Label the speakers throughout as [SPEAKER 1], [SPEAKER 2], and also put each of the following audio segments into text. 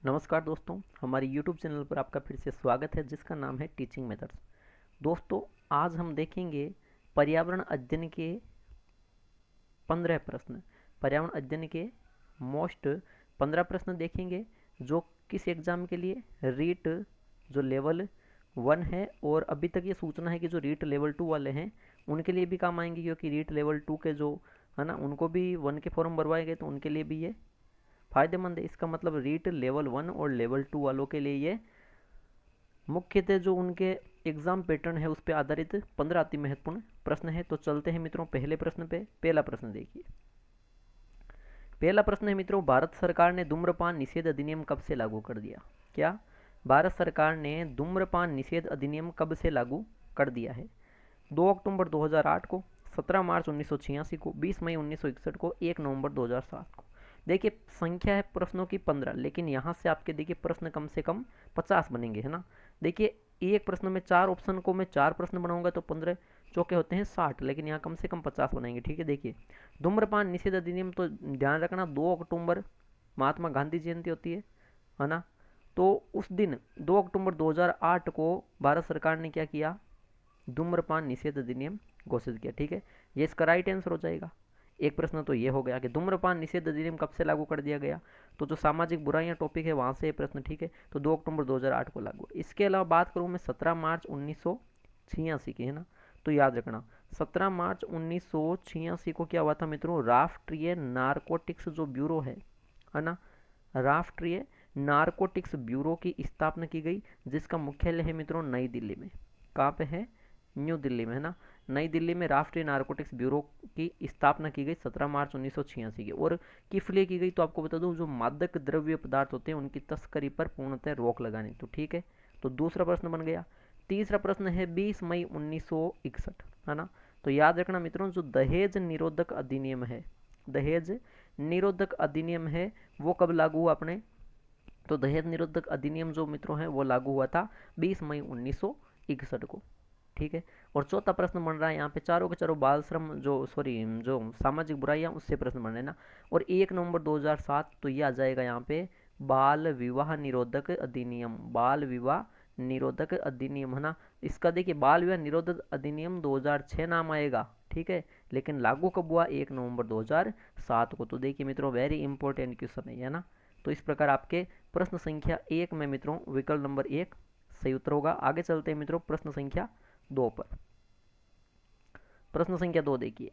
[SPEAKER 1] नमस्कार दोस्तों, हमारे YouTube चैनल पर आपका फिर से स्वागत है जिसका नाम है टीचिंग मेथड्स। दोस्तों, आज हम देखेंगे पर्यावरण अध्ययन के 15 प्रश्न। पर्यावरण अध्ययन के मोस्ट 15 प्रश्न देखेंगे जो किस एग्ज़ाम के लिए रीट जो लेवल 1 है, और अभी तक ये सूचना है कि जो रीट लेवल 2 वाले हैं उनके लिए भी काम आएंगे, क्योंकि रीट लेवल 2 के जो है ना उनको भी 1 के फॉर्म भरवाए गए, तो उनके लिए भी ये फायदेमंद है। इसका मतलब रीट लेवल 1 और लेवल 2 वालों के लिए ये मुख्यतः जो उनके एग्जाम पैटर्न है उस पर आधारित 15 अति महत्वपूर्ण प्रश्न है। तो चलते हैं मित्रों पहले प्रश्न पे। पहला प्रश्न देखिए। पहला प्रश्न है मित्रों, भारत सरकार ने धूम्रपान निषेध अधिनियम कब से लागू कर दिया? क्या भारत सरकार ने धूम्रपान निषेध अधिनियम कब से लागू कर दिया है? 2 अक्टूबर 2008 को, 17 मार्च 1986 को, 20 मई 1961 को, 1 नवंबर 2007 को। देखिए संख्या है प्रश्नों की 15, लेकिन यहाँ से आपके देखिए प्रश्न कम से कम 50 बनेंगे, है ना। देखिए एक प्रश्न में 4 ऑप्शन को मैं 4 प्रश्न बनाऊंगा तो 15 चौके होते हैं 60, लेकिन यहाँ कम से कम 50 बनाएंगे। ठीक है, देखिए धूम्रपान निषेध अधिनियम, तो ध्यान रखना 2 अक्टूबर महात्मा गांधी जयंती होती है ना। तो उस दिन 2 अक्टूबर 2008 को भारत सरकार ने क्या किया? धूम्रपान निषेध अधिनियम घोषित किया। ठीक है, ये इसका राइट आंसर हो जाएगा। एक प्रश्न तो ये हो गया कि धूम्रपान निषेध अधिनियम कब से लागू कर दिया गया, तो जो सामाजिक बुराइयां टॉपिक है वहां से ये प्रश्न। ठीक है, तो 2 अक्टूबर 2008 को लागू। इसके अलावा बात करूं मैं 17 मार्च 1986 की, है ना, तो याद रखना 17 मार्च 1986 को क्या हुआ था मित्रों? राष्ट्रीय नारकोटिक्स जो ब्यूरो है ना, राष्ट्रीय नारकोटिक्स ब्यूरो की स्थापना की गई, जिसका मुख्यालय है मित्रों नई दिल्ली में। कहाँ पे है? न्यू दिल्ली में, है ना। नई दिल्ली में राष्ट्रीय नारकोटिक्स ब्यूरो की स्थापना की गई 17 मार्च 1986 की। और किस लिए की गई, तो आपको बता दूं, जो मादक द्रव्य पदार्थ होते हैं उनकी तस्करी पर पूर्णतः रोक लगानी। तो ठीक है, तो दूसरा प्रश्न बन गया। तीसरा प्रश्न है 20 मई 1961, है ना। तो याद रखना मित्रों, जो दहेज निरोधक अधिनियम है, दहेज निरोधक अधिनियम है, वो कब लागू हुआ अपने? तो दहेज निरोधक अधिनियम जो मित्रों है वो लागू हुआ था 20 मई 1961 को। ठीक है, और चौथा प्रश्न बन रहा है यहाँ पे, चारों के चारों बाल श्रम जो सामाजिक बुराइयां उससे प्रश्न बन रहे हैं ना। और 1 नवंबर 2007, तो ये आ जाएगा यहाँ पे बाल विवाह निरोधक अधिनियम। बाल विवाह निरोधक अधिनियम, है ना। इसका देखिए बाल विवाह निरोधक अधिनियम 2006 नाम आएगा। ठीक है, लेकिन लागू कब हुआ? 1 नवंबर 2007 को। तो देखिए मित्रों वेरी इंपॉर्टेंट क्वेश्चन है ना। तो इस प्रकार आपके प्रश्न संख्या 1 में मित्रों विकल्प नंबर 1 सही उत्तर होगा। आगे चलते हैं मित्रों प्रश्न संख्या 2 पर। प्रश्न संख्या 2 देखिए,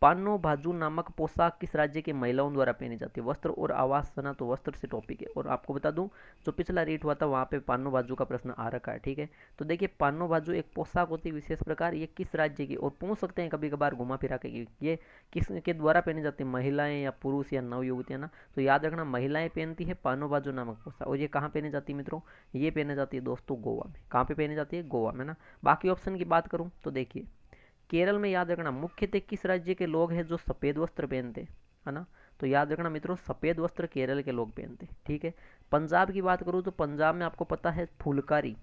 [SPEAKER 1] पान्नो बाजू नामक पोशाक किस राज्य की महिलाओं द्वारा पहनी जाती है? वस्त्र और आवास, है ना, तो वस्त्र से टॉपिक है। और आपको बता दूं, जो पिछला रीट हुआ था वहां पे पान्नो बाजू का प्रश्न आ रखा है। ठीक है, तो देखिए पान्नो बाजू एक पोशाक होती है विशेष प्रकार, ये किस राज्य की, और पूछ सकते हैं कभी कभार घुमा फिरा के ये किस के द्वारा पहनी जाती है, महिलाएं या पुरुष या नवयुवती, है ना। तो याद रखना महिलाएं पहनती है पान्नो बाजू नामक पोशाक। और ये कहाँ पहनी जाती है मित्रों? ये पहनी जाती है दोस्तों गोवा में। कहाँ पे पहनी जाती है? गोवा में ना। बाकी ऑप्शन की बात करूँ तो देखिए केरल में, याद रखना मुख्यतः किस राज्य के लोग हैं जो सफ़ेद वस्त्र पहनते, है ना। तो याद रखना मित्रों सफ़ेद वस्त्र केरल के लोग पहनते। ठीक है, पंजाब की बात करूँ तो पंजाब में आपको पता है फुलकारी,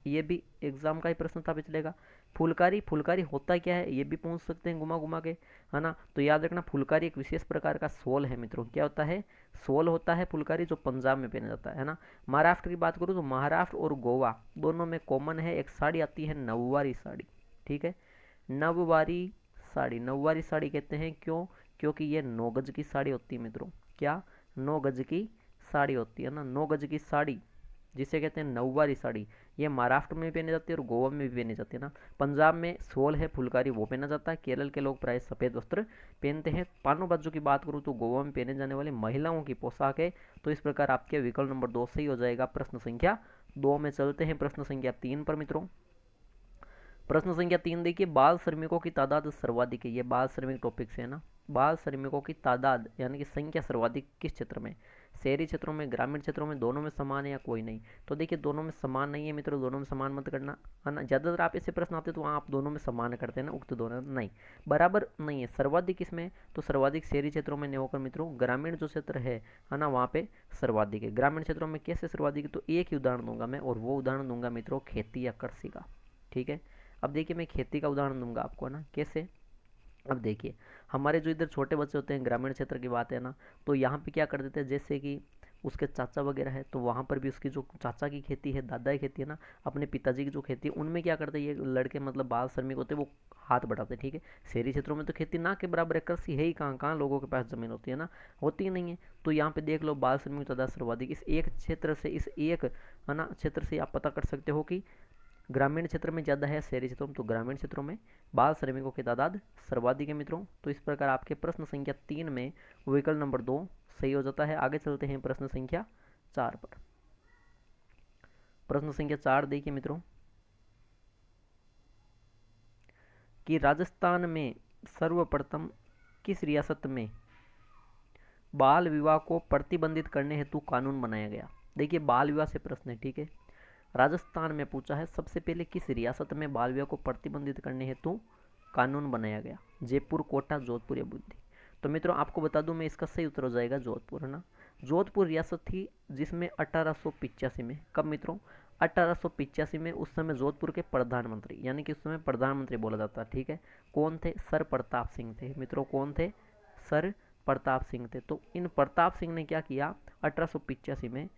[SPEAKER 1] ये भी एग्जाम का ही प्रश्न था पिछले का। फुलकारी, फुलकारी होता क्या है ये भी पूछ सकते हैं घुमा घुमा के, है ना। तो याद रखना फुलकारी एक विशेष प्रकार का सोल है मित्रों। क्या होता है? सोल होता है फुलकारी, जो पंजाब में पहना जाता है ना। महाराष्ट्र की बात करूँ तो महाराष्ट्र और गोवा दोनों में कॉमन है एक साड़ी आती है, नववारी साड़ी। ठीक है, नववारी साड़ी, नववारी साड़ी कहते हैं क्यों? क्योंकि ये 9 गज की साड़ी होती है मित्रों। क्या? 9 गज की साड़ी होती है ना। 9 गज की साड़ी जिसे कहते हैं नववारी साड़ी, ये महाराष्ट्र में भी पहनी जाती है और गोवा में भी पहनी जाती है ना। पंजाब में सोल है फुलकारी, वो पहना जाता है। केरल के लोग प्राय सफ़ेद वस्त्र पहनते हैं। पानो बाजू की बात करूँ तो गोवा में पहने जाने वाली महिलाओं की पोशाक है। तो इस प्रकार आपके विकल्प नंबर 2 सही हो जाएगा प्रश्न संख्या 2 में। चलते हैं प्रश्न संख्या 3 पर मित्रों। प्रश्न संख्या 3 देखिए, बाल श्रमिकों की तादाद सर्वाधिक है, ये बाल श्रमिक टॉपिक से है ना। बाल श्रमिकों की तादाद यानी कि संख्या सर्वाधिक किस क्षेत्र में? शहरी क्षेत्रों में, ग्रामीण क्षेत्रों में, दोनों में समान है या कोई नहीं? तो देखिए दोनों में समान नहीं है मित्रों, दोनों में समान मत करना, है ना। ज़्यादातर आप ऐसे प्रश्न आते तो वहाँ आप दोनों में समान करते हैं ना, उक्त दोनों नहीं, बराबर नहीं है। सर्वाधिक किसमें? तो सर्वाधिक शहरी क्षेत्रों में नहीं होकर मित्रों ग्रामीण जो क्षेत्र है ना, वहाँ पे सर्वाधिक है। ग्रामीण क्षेत्रों में कैसे सर्वाधिक है? तो एक ही उदाहरण दूंगा मैं, और वो उदाहरण दूंगा मित्रों खेती या कृषि का। ठीक है, अब देखिए मैं खेती का उदाहरण दूंगा आपको ना, कैसे? अब देखिए हमारे जो इधर छोटे बच्चे होते हैं, ग्रामीण क्षेत्र की बात है ना, तो यहाँ पे क्या कर देते हैं, जैसे कि उसके चाचा वगैरह है तो वहाँ पर भी उसकी जो चाचा की खेती है, दादा की खेती है ना, अपने पिताजी की जो खेती है, उनमें क्या करते हैं ये लड़के, मतलब बाल श्रमिक होते हैं, वो हाथ बढ़ाते हैं। ठीक है, शहरी क्षेत्रों में तो खेती ना के बराबर है, कृषि है ही कहाँ, कहाँ लोगों के पास जमीन होती है ना, होती ही नहीं है। तो यहाँ पे देख लो बाल श्रमिक तादाद सर्वाधिक, इस एक क्षेत्र से, इस एक है ना क्षेत्र से आप पता कर सकते हो कि ग्रामीण क्षेत्र में ज़्यादा है, शहरी क्षेत्रों में, तो ग्रामीण क्षेत्रों में बाल श्रमिकों की तादाद सर्वाधिक है मित्रों। तो इस प्रकार आपके प्रश्न संख्या 3 में विकल्प नंबर 2 सही हो जाता है। आगे चलते हैं प्रश्न संख्या 4 पर। प्रश्न संख्या 4 देखिए मित्रों कि राजस्थान में सर्वप्रथम किस रियासत में बाल विवाह को प्रतिबंधित करने हेतु कानून बनाया गया। देखिए बाल विवाह से प्रश्न है, ठीक है, राजस्थान में पूछा है सबसे पहले किस रियासत में बाल विवाह को प्रतिबंधित करने हेतु कानून बनाया गया। जयपुर, कोटा, जोधपुर या बूंदी। तो मित्रों आपको बता दूं मैं, इसका सही उत्तर हो जाएगा जोधपुर, है ना। जोधपुर रियासत थी जिसमें 1885 में, कब मित्रों, 1885 में, उस समय जोधपुर के प्रधानमंत्री, यानी कि उस समय प्रधानमंत्री बोला जाता, ठीक है, कौन थे, सर प्रताप सिंह थे मित्रों। कौन थे, सर प्रताप सिंह थे। तो इन प्रताप सिंह ने क्या किया, 1885 में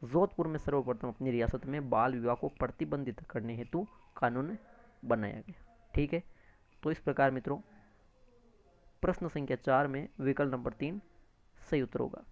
[SPEAKER 1] जोधपुर में सर्वप्रथम अपनी रियासत में बाल विवाह को प्रतिबंधित करने हेतु कानून बनाया गया। ठीक है, तो इस प्रकार मित्रों प्रश्न संख्या 4 में विकल्प नंबर 3 सही उत्तर होगा।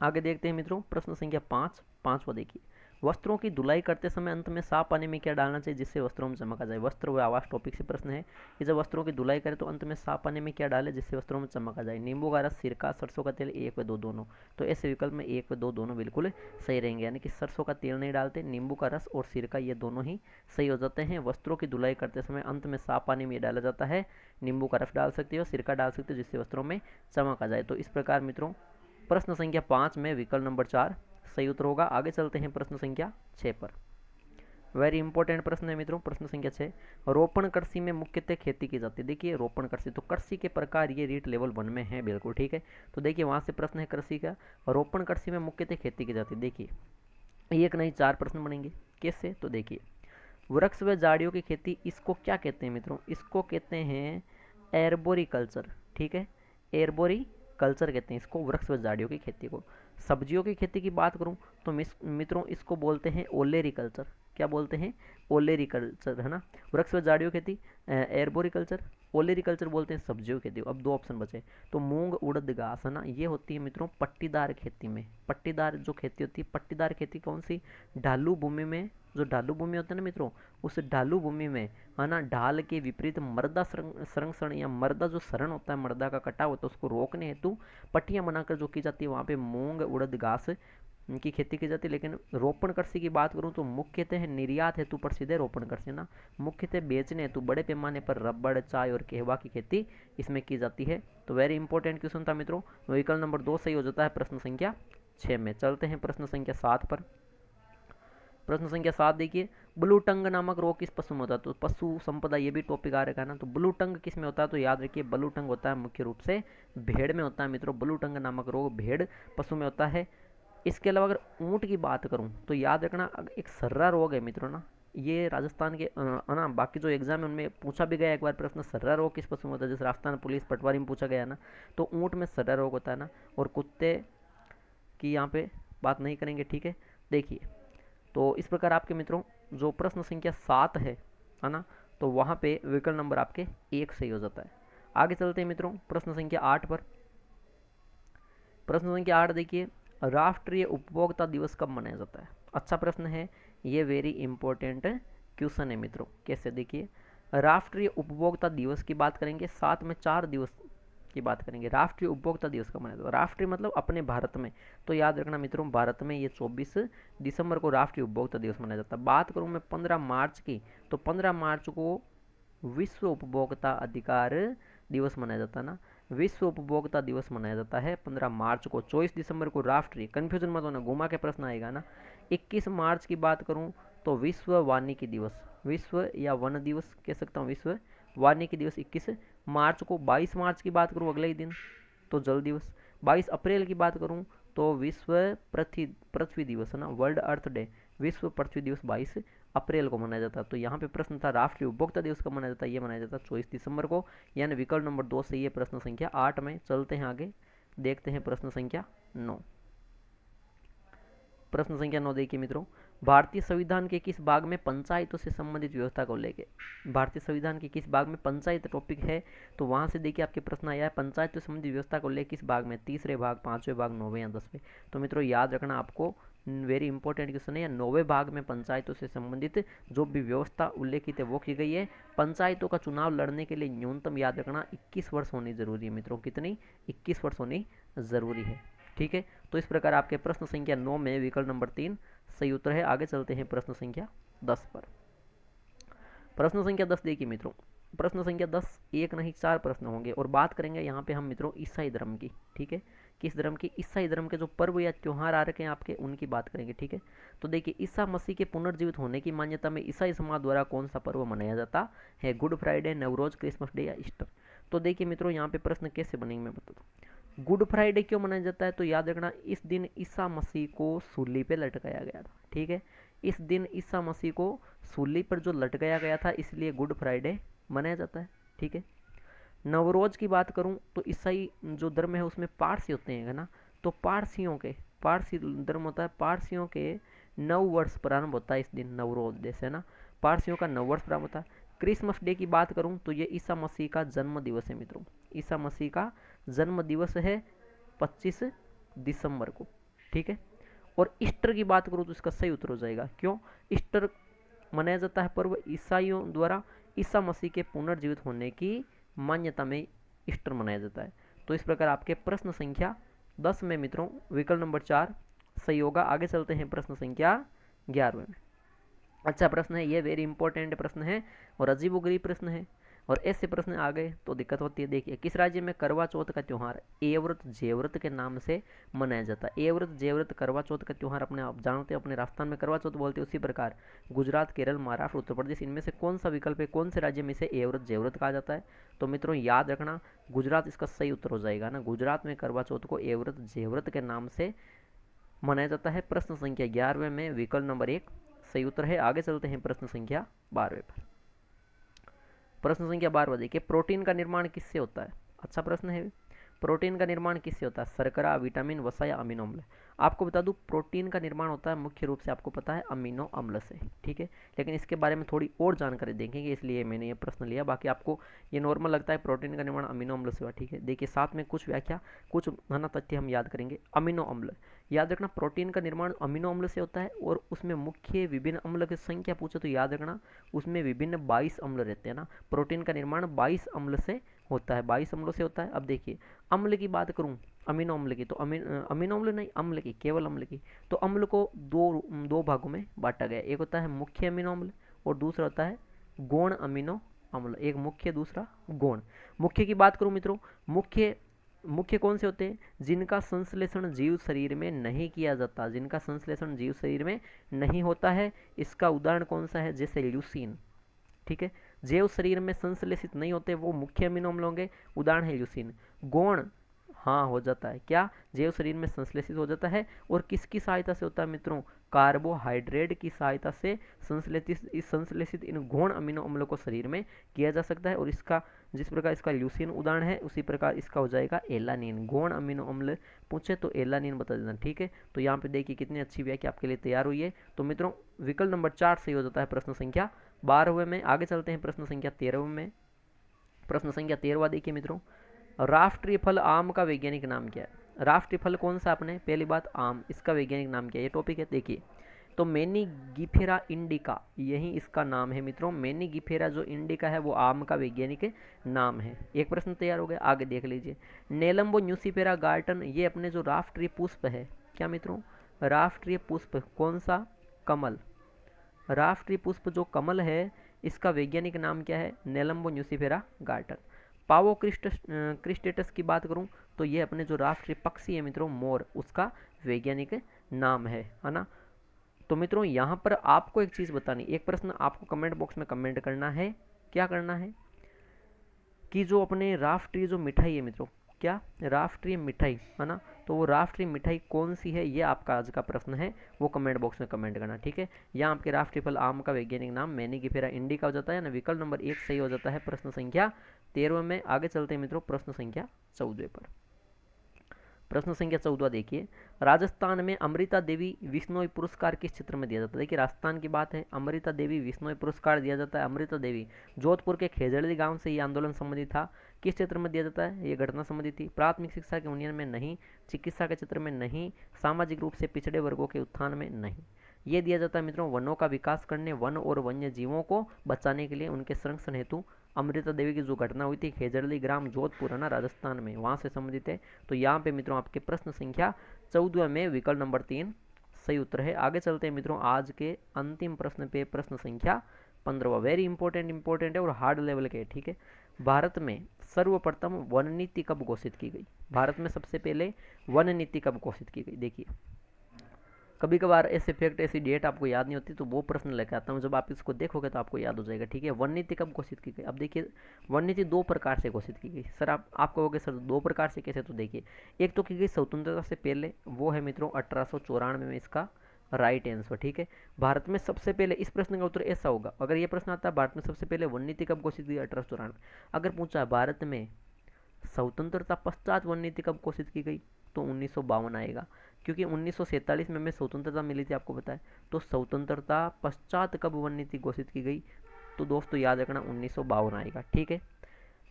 [SPEAKER 1] आगे देखते हैं मित्रों प्रश्न संख्या 5, पांचवा देखिए, वस्त्रों की धुलाई करते समय अंत में साफ पानी में क्या डालना चाहिए जिससे वस्त्रों में चमक आ जाए। वस्त्र व आवास टॉपिक से प्रश्न है कि जब वस्त्रों की धुलाई करें तो अंत में साफ पानी में क्या डालें जिससे वस्त्रों में चमक आ जाए। नींबू का रस, सिरका, सरसों का तेल, 1 व 2 दोनों। तो ऐसे विकल्प में 1 व 2 दोनों बिल्कुल सही रहेंगे, यानी कि सरसों का तेल नहीं डालते, नींबू का रस और सिरका ये दोनों ही सही हो जाते हैं। वस्त्रों की धुलाई करते समय अंत में साफ पानी में डाला जाता है, नींबू का रस डाल सकते हो, सिरका डाल सकते हो जिससे वस्त्रों में चमक आ जाए। तो इस प्रकार मित्रों प्रश्न संख्या 5 में विकल्प नंबर 4 सही उत्तर होगा। आगे चलते हैं प्रश्न संख्या 6 पर। वेरी इंपॉर्टेंट प्रश्न है मित्रों, प्रश्न संख्या 6, रोपण कृषि में मुख्यतः खेती की जाती है। देखिए रोपण कृषि, तो कृषि के प्रकार ये रीट लेवल 1 में है बिल्कुल, ठीक है। तो देखिए वहां से प्रश्न है कृषि का, रोपण कृषि में मुख्यतः खेती की जाती है। देखिए एक नहीं 4 प्रश्न बनेंगे, कैसे, तो देखिए वृक्ष व झाड़ियों की खेती, इसको क्या कहते हैं मित्रों, इसको कहते हैं एर्बोरिकल्चर, ठीक है, एर्बोरी कल्चर कहते हैं इसको, वृक्ष व झाड़ियों की खेती को। सब्जियों की खेती की बात करूं तो मित्रों इसको बोलते हैं ओलेरिकल्चर। क्या बोलते हैं, ओलेरिकल्चर, है ना। वृक्ष व झाड़ियों खेती एर्बोरिकल्चर, ओलेरिकल्चर बोलते हैं सब्जियों की खेती। अब 2 ऑप्शन बचे, तो मूंग, उड़द, घास, है ना, ये होती है मित्रों पट्टीदार खेती में। पट्टीदार जो खेती होती है, पट्टीदार खेती कौन सी, ढालू भूमि में, जो ढालू भूमि होता है ना मित्रों, उस ढालू भूमि में, है ना, ढाल के विपरीत मर्दा संरक्षण या मर्दा जो शरण होता है, मर्दा का कटाव होता है, उसको रोकने हेतु पट्टियां बनाकर जो की जाती है, वहां पे मूंग, उड़द, घास की खेती की जाती है। लेकिन रोपण कृषि की बात करूं तो मुख्यतः निर्यात हेतु प्रसिद्ध है रोपण कृषि ना, मुख्यतः बेचने हेतु बड़े पैमाने पर रबड़, चाय और कहवा की खेती इसमें की जाती है। तो वेरी इंपॉर्टेंट क्वेश्चन था मित्रों, विकल्प नंबर 2 सही हो जाता है प्रश्न संख्या 6 में। चलते हैं प्रश्न संख्या 7 पर। प्रश्न संख्या 7 देखिए, ब्लू टंग नामक रोग किस पशु में होता है। तो पशु संपदा ये भी टॉपिक आ रखा है ना, तो ब्लू टंग किस में होता है, तो याद रखिए ब्लू टंग होता है मुख्य रूप से भेड़ में होता है मित्रों। ब्लू टंग नामक रोग भेड़ पशु में होता है। इसके अलावा अगर ऊँट की बात करूँ तो याद रखना एक सर्रा रोग है मित्रों ना, ये राजस्थान के ना, बाकी जो एग्जाम है उनमें पूछा भी गया एक बार प्रश्न, सर्रा रोग किस पशु में होता है, जैसे राजस्थान पुलिस पटवारी में पूछा गया ना, तो ऊँट में सर्रा रोग होता है ना। और कुत्ते की यहाँ पे बात नहीं करेंगे, ठीक है। देखिए तो इस प्रकार आपके मित्रों जो प्रश्न संख्या 7 है ना, तो वहाँ पे विकल्प नंबर आपके 1 सही हो जाता है। आगे चलते हैं मित्रों प्रश्न संख्या 8 पर। प्रश्न संख्या 8 देखिए, राष्ट्रीय उपभोक्ता दिवस कब मनाया जाता है। अच्छा प्रश्न है ये, वेरी इंपॉर्टेंट क्वेश्चन है मित्रों। कैसे, देखिए राष्ट्रीय उपभोक्ता दिवस की बात करेंगे, साथ में 4 दिवस की बात करेंगे। राष्ट्रीय उपभोक्ता दिवस कब मनाया जाता है, राष्ट्रीय मतलब अपने भारत में, तो याद रखना मित्रों भारत में ये 24 दिसंबर को राष्ट्रीय उपभोक्ता दिवस मनाया जाता है। बात करूं मैं 15 मार्च की, तो 15 मार्च को विश्व उपभोक्ता अधिकार दिवस मनाया जाता है ना, विश्व उपभोक्ता दिवस मनाया जाता है 15 मार्च को। 24 दिसंबर को राष्ट्रीय, कंफ्यूजन मत होना, घुमा के प्रश्न आएगा ना। 21 मार्च की बात करूं तो विश्व वानिकी दिवस, विश्व या वन दिवस कह सकता हूँ, विश्व वानिकी दिवस 21 मार्च को। 22 मार्च की बात करूँ अगले ही दिन तो जल दिवस। 22 अप्रैल की बात करूँ तो विश्व पृथ्वी दिवस, है ना, वर्ल्ड अर्थ डे, विश्व पृथ्वी दिवस 22 अप्रैल को मनाया जाता है। तो यहाँ पे प्रश्न था राष्ट्रीय उपभोक्ता दिवस कब मनाया जाता है, ये मनाया जाता है 24 दिसंबर को, यानी विकल्प नंबर 2 सही है प्रश्न संख्या 8 में। चलते हैं आगे, देखते हैं प्रश्न संख्या 9। प्रश्न संख्या 9 देखिए मित्रों, भारतीय संविधान के किस भाग में पंचायतों से संबंधित व्यवस्था को लेके, भारतीय संविधान के किस भाग में पंचायत टॉपिक है, तो वहां से देखिए आपके प्रश्न आया है पंचायत से संबंधित व्यवस्था को लेकर किस भाग में, तीसरे भाग, पांचवें भाग, 9वें या 10वें। तो मित्रों याद रखना आपको, वेरी इंपॉर्टेंट क्वेश्चन है, 9वें भाग में पंचायतों से संबंधित जो भी व्यवस्था उल्लेखित है वो की गई है। पंचायतों का चुनाव लड़ने के लिए न्यूनतम याद रखना 21 वर्ष होनी जरूरी है मित्रों, कितनी, 21 वर्ष होनी जरूरी है। ठीक है, तो इस प्रकार आपके प्रश्न संख्या 9 में विकल्प नंबर 3 सही उत्तर है। आगे चलते हैं प्रश्न संख्या 10 पर। प्रश्न संख्या 10 देखिए मित्रों, प्रश्न संख्या 10 एक नहीं 4 प्रश्न होंगे और बात करेंगे यहाँ पे हम मित्रों ईसाई धर्म की। ठीक है, किस धर्म की, ईसाई धर्म के जो पर्व या त्योहार आ रखे हैं आपके, उनकी बात करेंगे। ठीक है, तो देखिए ईसा मसीह के पुनर्जीवित होने की मान्यता में ईसाई समाज द्वारा कौन सा पर्व मनाया जाता है, good Friday, Navroz, Christmas day या ईस्टर। तो देखिए मित्रों यहाँ पे प्रश्न कैसे बनेंगे मैं बताता हूँ। गुड फ्राइडे क्यों मनाया जाता है, तो याद रखना इस दिन ईसा मसीह को सूली पे लटकाया गया था। ठीक है, इस दिन ईसा मसीह को सूली पर जो लटकाया गया था, इसलिए गुड फ्राइडे मनाया जाता है। ठीक है, नवरोज की बात करूं तो ईसाई जो धर्म है उसमें पारसी होते हैं ना, तो पारसियों के, पारसी धर्म होता है, पारसियों के नव वर्ष प्रारंभ होता है इस दिन, नवरोज जैसे ना, पारसियों का नव वर्ष प्रारंभ होता है। क्रिसमस डे की बात करूं तो ये ईसा मसीह का जन्म दिवस है मित्रों, ईसा मसीह का जन्म दिवस है 25 दिसंबर को। ठीक है, और ईस्टर की बात करूं तो इसका सही उत्तर हो जाएगा, क्यों, ईस्टर मनाया जाता है पर्व ईसाइयों द्वारा ईसा मसीह के पुनर्जीवित होने की मान्यता में ईस्टर मनाया जाता है। तो इस प्रकार आपके प्रश्न संख्या 10 में मित्रों विकल्प नंबर 4 सही होगा। आगे चलते हैं प्रश्न संख्या 11 में। अच्छा प्रश्न है ये, वेरी इंपॉर्टेंट प्रश्न है और अजीबोगरीब प्रश्न है, और ऐसे प्रश्न आ गए तो दिक्कत होती है। देखिए किस राज्य में करवा चौथ का त्यौहार एव्रत जयव्रत के नाम से मनाया जाता है। एव्रत जयव्रत करवा चौथ का त्यौहार अपने आप जानते हैं, अपने राजस्थान में करवा चौथ बोलते हैं, उसी प्रकार गुजरात, केरल, महाराष्ट्र, उत्तर प्रदेश, इनमें से कौन सा विकल्प है, कौन से राज्य में इसे एव्रत जयव्रत कहा जाता है। तो मित्रों याद रखना गुजरात इसका सही उत्तर हो जाएगा ना, गुजरात में करवा चौथ को एव्रत जयव्रत के नाम से मनाया जाता है। प्रश्न संख्या 11 में विकल्प नंबर 1 सही उत्तर है। आगे चलते हैं प्रश्न संख्या 12 पर। प्रश्न संख्या 12 देखिए, प्रोटीन का निर्माण किससे होता है। अच्छा प्रश्न है, प्रोटीन का निर्माण किससे होता है, शर्करा, विटामिन, वसा या अमीनो अम्ल। आपको बता दूं प्रोटीन का निर्माण होता है मुख्य रूप से आपको पता है अमीनो अम्ल से। ठीक है, लेकिन इसके बारे में थोड़ी और जानकारी देखेंगे, इसलिए मैंने ये प्रश्न लिया। बाकी आपको ये नॉर्मल लगता है प्रोटीन का निर्माण अमीनो अम्ल से हुआ। ठीक है, देखिए साथ में कुछ व्याख्या, कुछ है ना तथ्य हम याद करेंगे। अमीनो अम्ल याद रखना, प्रोटीन का निर्माण अमीनो अम्ल से होता है और उसमें मुख्य विभिन्न अम्ल की संख्या पूछे तो याद रखना उसमें विभिन्न 22 अम्ल रहते हैं ना। प्रोटीन का निर्माण 22 अम्ल से होता है, 22 अम्लों से होता है। अब देखिए अम्ल की बात करूं, अमीनो अम्ल की, तो अमीनो अम्ल नहीं, अम्ल की, केवल अम्ल की, तो अम्ल को दो भागों में बांटा गया। एक होता है मुख्य अमीनो अम्ल और दूसरा होता है गौण अमीनो अम्ल। एक मुख्य, दूसरा गौण। मुख्य की बात करूं मित्रों, मुख्य कौन से होते हैं, जिनका संश्लेषण जीव शरीर में नहीं किया जाता, जिनका संश्लेषण जीव शरीर में नहीं होता है। इसका उदाहरण कौन सा है, जैसे ल्यूसीन। ठीक है, जैव शरीर में संश्लेषित नहीं होते वो मुख्य अमीनो अम्ल होंगे, उदाहरण है ल्यूसीन। गौण हाँ हो जाता है, क्या, जैव शरीर में संश्लेषित हो जाता है, और किसकी सहायता से होता है मित्रों, कार्बोहाइड्रेट की सहायता से संश्लेषित इन गौण अमीनो अम्लों को शरीर में किया जा सकता है। और इसका जिस प्रकार इसका ल्यूसीन उदाहरण है उसी प्रकार इसका हो जाएगा एलानिन। गौण अमीनो अम्ल पूछे तो एलानिन बता देना। ठीक है, तो यहाँ पे देखिए कितनी अच्छी व्याख्या आपके लिए तैयार हुई है। तो मित्रों विकल्प नंबर 4 सही हो जाता है प्रश्न संख्या 12 में। आगे चलते हैं प्रश्न संख्या 13 में। प्रश्न संख्या 13 देखिए मित्रों, राष्ट्रीय फल आम का वैज्ञानिक नाम क्या है। राष्ट्रीय फल कौन सा अपने, पहली बात आम, इसका वैज्ञानिक नाम क्या है, ये टॉपिक है। देखिए तो मेनीगिफेरा इंडिका यही इसका नाम है मित्रों। मेनीगिफेरा जो इंडिका है वो आम का वैज्ञानिक नाम है। एक प्रश्न तैयार हो गया, आगे देख लीजिए। नेलम्बो न्यूसीफेरा गार्टन ये अपने जो राष्ट्रीय पुष्प है, क्या मित्रों, राष्ट्रीय पुष्प कौन सा, कमल। राष्ट्रीय पुष्प जो कमल है इसका वैज्ञानिक नाम क्या है, नेलम्बो न्यूसीफेरा गार्टन। पावो क्रिस्टेटस की बात करूं तो ये अपने जो राष्ट्रीय पक्षी है मित्रों मोर, उसका वैज्ञानिक नाम है ना। तो मित्रों यहाँ पर आपको एक चीज बतानी, एक प्रश्न आपको कमेंट बॉक्स में कमेंट करना है। क्या करना है कि जो अपने राष्ट्रीय जो मिठाई है मित्रों, क्या राष्ट्रीय मिठाई है ना, तो वो राष्ट्रीय मिठाई कौन सी है, ये आपका आज का प्रश्न है, वो कमेंट बॉक्स में कमेंट करना। ठीक है, यहाँ आपके राष्ट्रीय फल आम का वैज्ञानिक नाम मेनीगिफेरा इंडिका हो जाता है ना। विकल्प नंबर 1 सही हो जाता है प्रश्न संख्या 13 में। आगे चलते हैं मित्रों प्रश्न संख्या 14 पर। प्रश्न संख्या 14 देखिए, राजस्थान में अमृता देवी विश्नोई पुरस्कार किस क्षेत्र में दिया जाता है। देखिए राजस्थान की बात है, अमृता देवी विश्नोई पुरस्कार दिया जाता है। अमृता देवी जोधपुर के खेजड़ी गांव से ये आंदोलन संबंधित था। किस क्षेत्र में दिया जाता है, ये घटना संबंधित थी। प्राथमिक शिक्षा के उन्नयन में नहीं, चिकित्सा के क्षेत्र में नहीं, सामाजिक रूप से पिछड़े वर्गों के उत्थान में नहीं। ये दिया जाता है मित्रों वनों का विकास करने, वन और वन्य जीवों को बचाने के लिए, उनके संरक्षण हेतु। अमृता देवी की जो घटना हुई थी खेजड़ली ग्राम जोधपुर है ना राजस्थान में, वहां से संबंधित है। तो यहाँ पे मित्रों आपके प्रश्न संख्या 14 में विकल्प नंबर 3 सही उत्तर है। आगे चलते हैं मित्रों आज के अंतिम प्रश्न पे, प्रश्न संख्या 15। वेरी इंपॉर्टेंट है और हार्ड लेवल के, ठीक है। भारत में सर्वप्रथम वन नीति कब घोषित की गई। भारत में सबसे पहले वन नीति कब घोषित की गई। देखिए कभी कभार ऐसे फैक्ट, ऐसी डेट आपको याद नहीं होती, तो वो प्रश्न लेकर आता हूँ, जब आप इसको देखोगे तो आपको याद हो जाएगा, ठीक है। वन नीति कब घोषित की गई। अब देखिए वन नीति 2 प्रकार से घोषित की गई। सर आप कहोगे सर 2 प्रकार से कैसे, तो देखिए एक तो की गई स्वतंत्रता से पहले, वो है मित्रों 1894 में, इसका राइट आंसर, ठीक है। भारत में सबसे पहले, इस प्रश्न का उत्तर ऐसा होगा, अगर ये प्रश्न आता है भारत में सबसे पहले वन नीति कब घोषित की 1894। अगर पूछा भारत में स्वतंत्रता पश्चात वन नीति कब घोषित की गई, तो 1952 आएगा, क्योंकि 1947 में हमें स्वतंत्रता मिली थी, आपको पता है। तो स्वतंत्रता पश्चात कब वन नीति घोषित की गई, तो दोस्तों याद रखना 1952 आएगा, ठीक है।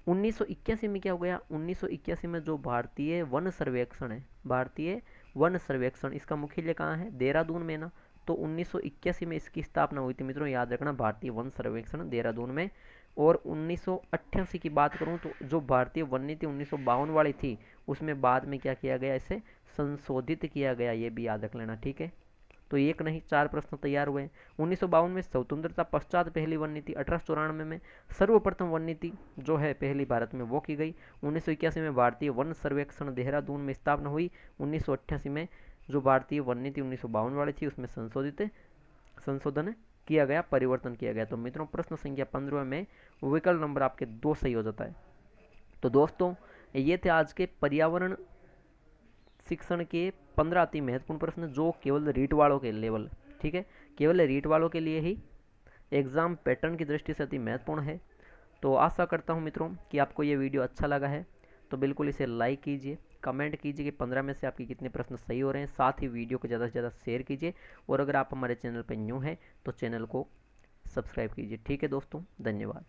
[SPEAKER 1] 1981 में क्या हो गया, 1981 में जो भारतीय वन सर्वेक्षण है, भारतीय वन सर्वेक्षण, इसका मुख्यालय कहाँ है, देहरादून में ना। तो 1981 में इसकी स्थापना हुई थी मित्रों, याद रखना, भारतीय वन सर्वेक्षण देहरादून में। और 1988 की बात करूं तो जो भारतीय वन नीति 1952 वाली थी, उसमें बाद में क्या किया गया, इसे संशोधित किया गया, ये भी याद रख लेना, ठीक है। तो एक नहीं 4 प्रश्न तैयार हुए। 1952 में स्वतंत्रता पश्चात पहली वन नीति, 1894 में सर्वप्रथम वन नीति जो है पहली भारत में वो की गई। 1981 में भारतीय वन सर्वेक्षण देहरादून में स्थापना हुई। 1988 में जो भारतीय वन नीति 1952 वाली थी उसमें संशोधन किया गया, परिवर्तन किया गया। तो मित्रों प्रश्न संख्या 15 में विकल्प नंबर आपके 2 सही हो जाता है। तो दोस्तों ये थे आज के पर्यावरण शिक्षण के 15 अति महत्वपूर्ण प्रश्न, जो केवल रीट वालों के लेवल, ठीक है, केवल रीट वालों के लिए ही एग्जाम पैटर्न की दृष्टि से अति महत्वपूर्ण है। तो आशा करता हूँ मित्रों कि आपको ये वीडियो अच्छा लगा है, तो बिल्कुल इसे लाइक कीजिए, कमेंट कीजिए कि 15 में से आपके कितने प्रश्न सही हो रहे हैं। साथ ही वीडियो को ज़्यादा से ज़्यादा शेयर कीजिए, और अगर आप हमारे चैनल पर न्यू हैं तो चैनल को सब्सक्राइब कीजिए, ठीक है दोस्तों, धन्यवाद।